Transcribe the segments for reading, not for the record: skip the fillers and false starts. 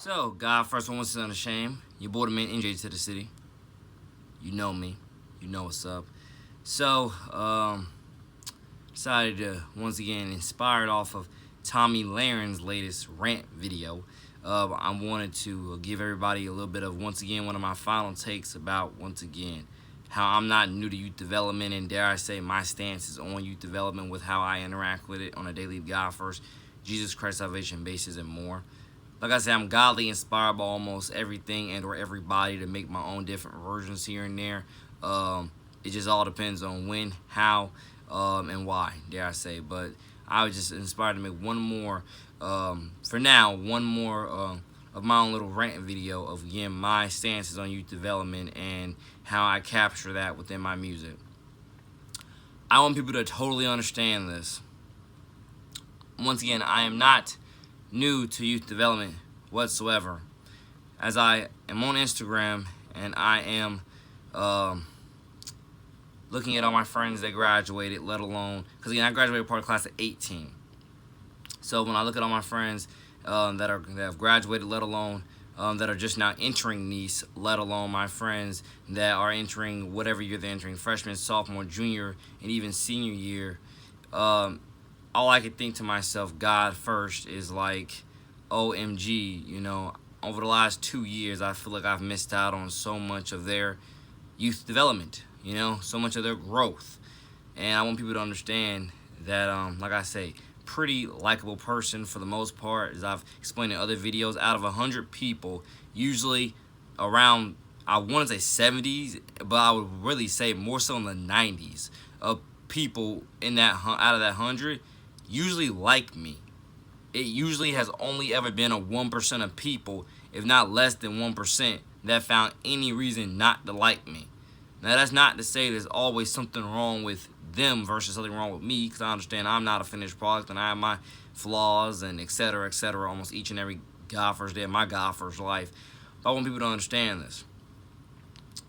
So, God first one was unashamed. Your boy the man NJ2TheCity. You know me. You know what's up. So, decided to once again inspired off of Tommy Laren's latest rant video. I wanted to give everybody a little bit of once again one of my final takes about once again how I'm not new to youth development, and dare I say my stance is on youth development with how I interact with it on a daily God first, Jesus Christ salvation basis and more. Like I said, I'm godly inspired by almost everything and or everybody to make my own different versions here and there. It just all depends on when, how, and why, dare I say. But I was just inspired to make one more, for now, one more of my own little rant video of, again, my stances on youth development and how I capture that within my music. I want people to totally understand this. Once again, I am not new to youth development whatsoever, as I am on Instagram and I am looking at all my friends that graduated, let alone, because again I graduated part of class at 18. So when I look at all my friends that have graduated, let alone that are just now entering NEAS, let alone my friends that are entering whatever year they're entering, freshman, sophomore, junior, and even senior year, all I could think to myself, God first, is like, OMG, you know, over the last 2 years, I feel like I've missed out on so much of their youth development, you know, so much of their growth. And I want people to understand that, like I say, pretty likable person for the most part, as I've explained in other videos. Out of 100 people, usually around, I want to say 70s, but I would really say more so in the 90s of people in that out of that 100 usually like me. It usually has only ever been a 1% of people, if not less than 1%, that found any reason not to like me. Now, that's not to say there's always something wrong with them versus something wrong with me, because I understand I'm not a finished product and I have my flaws and etc., almost each and every God first day of my God first life. But I want people to understand this.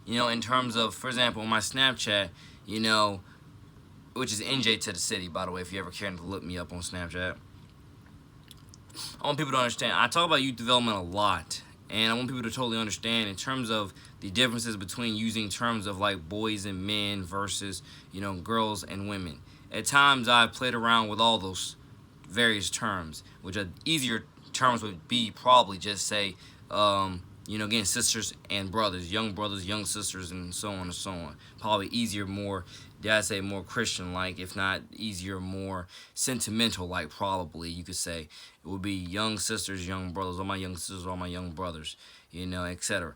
You know, in terms of, for example, on my Snapchat, you know, which is NJ2TheCity, by the way, if you ever care to look me up on Snapchat. I want people to understand, I talk about youth development a lot, and I want people to totally understand in terms of the differences between using terms of like boys and men versus, you know, girls and women. At times I've played around with all those various terms, which are easier terms would be probably just say, you know, again, sisters and brothers, young sisters, and so on and so on. Probably easier, more, dare I say, more Christian-like, if not easier, more sentimental-like, probably, you could say. It would be young sisters, young brothers, all my young sisters, all my young brothers, you know, etc.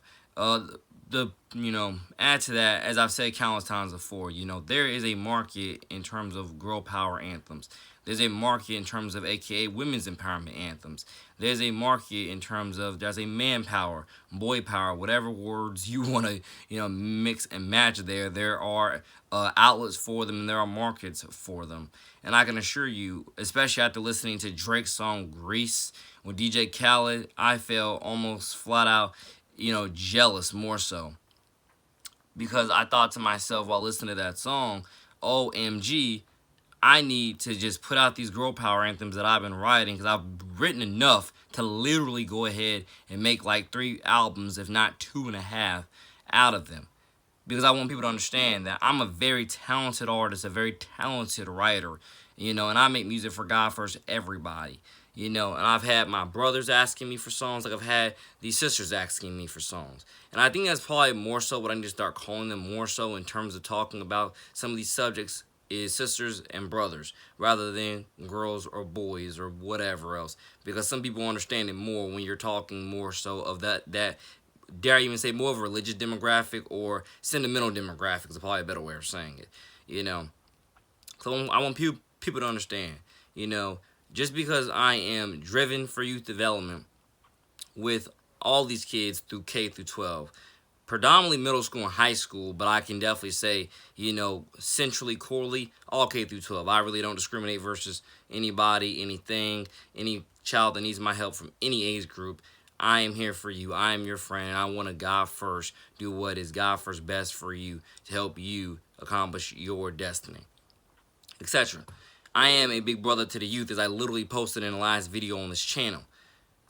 You know, add to that, as I've said countless times before, you know, there is a market in terms of girl power anthems. There's a market in terms of AKA women's empowerment anthems. There's a market in terms of, there's a man power, boy power, whatever words you want to, you know, mix and match there. There are outlets for them and there are markets for them. And I can assure you, especially after listening to Drake's song Grease with DJ Khaled, I felt almost flat out, you know, jealous more so. Because I thought to myself while listening to that song, OMG, I need to just put out these girl power anthems that I've been writing, because I've written enough to literally go ahead and make like 3 albums, if not 2.5, out of them. Because I want people to understand that I'm a very talented artist, a very talented writer, you know, and I make music for God first everybody, you know, and I've had my brothers asking me for songs, like I've had these sisters asking me for songs. And I think that's probably more so what I need to start calling them more so in terms of talking about some of these subjects, is sisters and brothers rather than girls or boys or whatever else, because some people understand it more when you're talking more so of that dare I even say more of a religious demographic or sentimental demographic is probably a better way of saying it, you know. So I want people to understand, you know, just because I am driven for youth development with all these kids through K through 12, predominantly middle school and high school, but I can definitely say, you know, centrally, corely, all K through 12. I really don't discriminate versus anybody, anything, any child that needs my help from any age group. I am here for you. I am your friend. And I want to God first do what is God first best for you to help you accomplish your destiny, etc. I am a big brother to the youth, as I literally posted in the last video on this channel.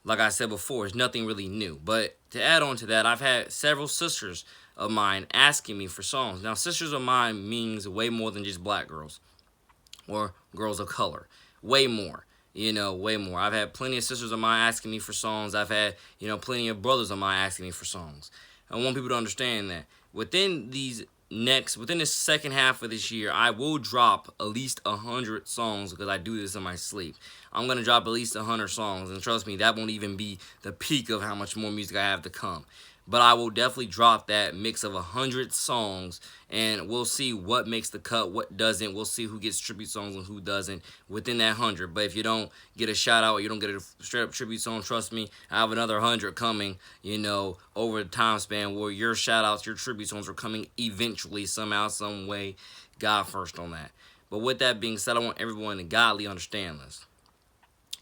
like I said before, it's nothing really new. But to add on to that, I've had several sisters of mine asking me for songs. Now, sisters of mine means way more than just black girls or girls of color. Way more. Way more. I've had plenty of sisters of mine asking me for songs. I've had, plenty of brothers of mine asking me for songs. I want people to understand that within this second half of this year, I will drop at least 100 songs because I do this in my sleep. I'm going to drop at least 100 songs, and trust me, that won't even be the peak of how much more music I have to come. But I will definitely drop that mix of 100 songs, and we'll see what makes the cut, what doesn't. We'll see who gets tribute songs and who doesn't within that 100. But if you don't get a shout out, or you don't get a straight up tribute song, trust me, I have another 100 coming, over the time span where your shout outs, your tribute songs are coming eventually, somehow, some way. God first on that. But with that being said, I want everyone to godly understand this.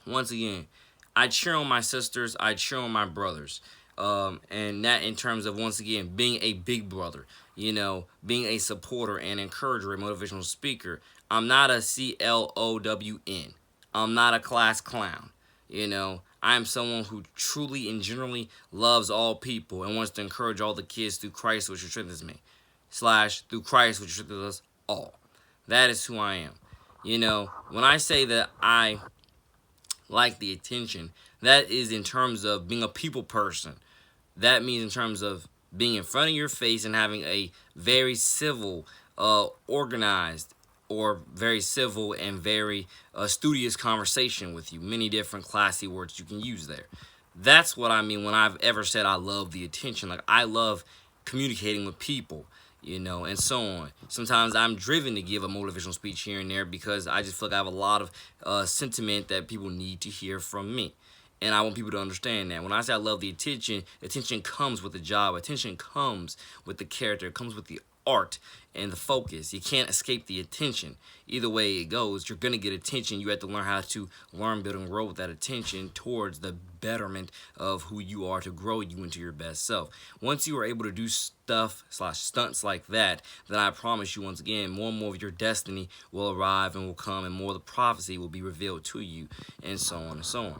Once again, I cheer on my sisters, I cheer on my brothers. And that in terms of, once again, being a big brother, being a supporter and encourager, a motivational speaker. I'm not a CLOWN. I'm not a class clown. I am someone who truly and generally loves all people and wants to encourage all the kids through Christ, which strengthens me. / through Christ, which strengthens us all. That is who I am. When I say that I like the attention, that is in terms of being a people person. That means in terms of being in front of your face and having a very civil, organized, or very civil and very studious conversation with you. Many different classy words you can use there. That's what I mean when I've ever said I love the attention. Like, I love communicating with people, and so on. Sometimes I'm driven to give a motivational speech here and there because I just feel like I have a lot of sentiment that people need to hear from me. And I want people to understand that. When I say I love the attention comes with the job. Attention comes with the character. It comes with the art and the focus. You can't escape the attention. Either way it goes, you're going to get attention. You have to learn how to learn, build, and grow with that attention towards the betterment of who you are, to grow you into your best self. Once you are able to do stuff / stunts like that, then I promise you, once again, more and more of your destiny will arrive and will come, and more of the prophecy will be revealed to you, and so on and so on.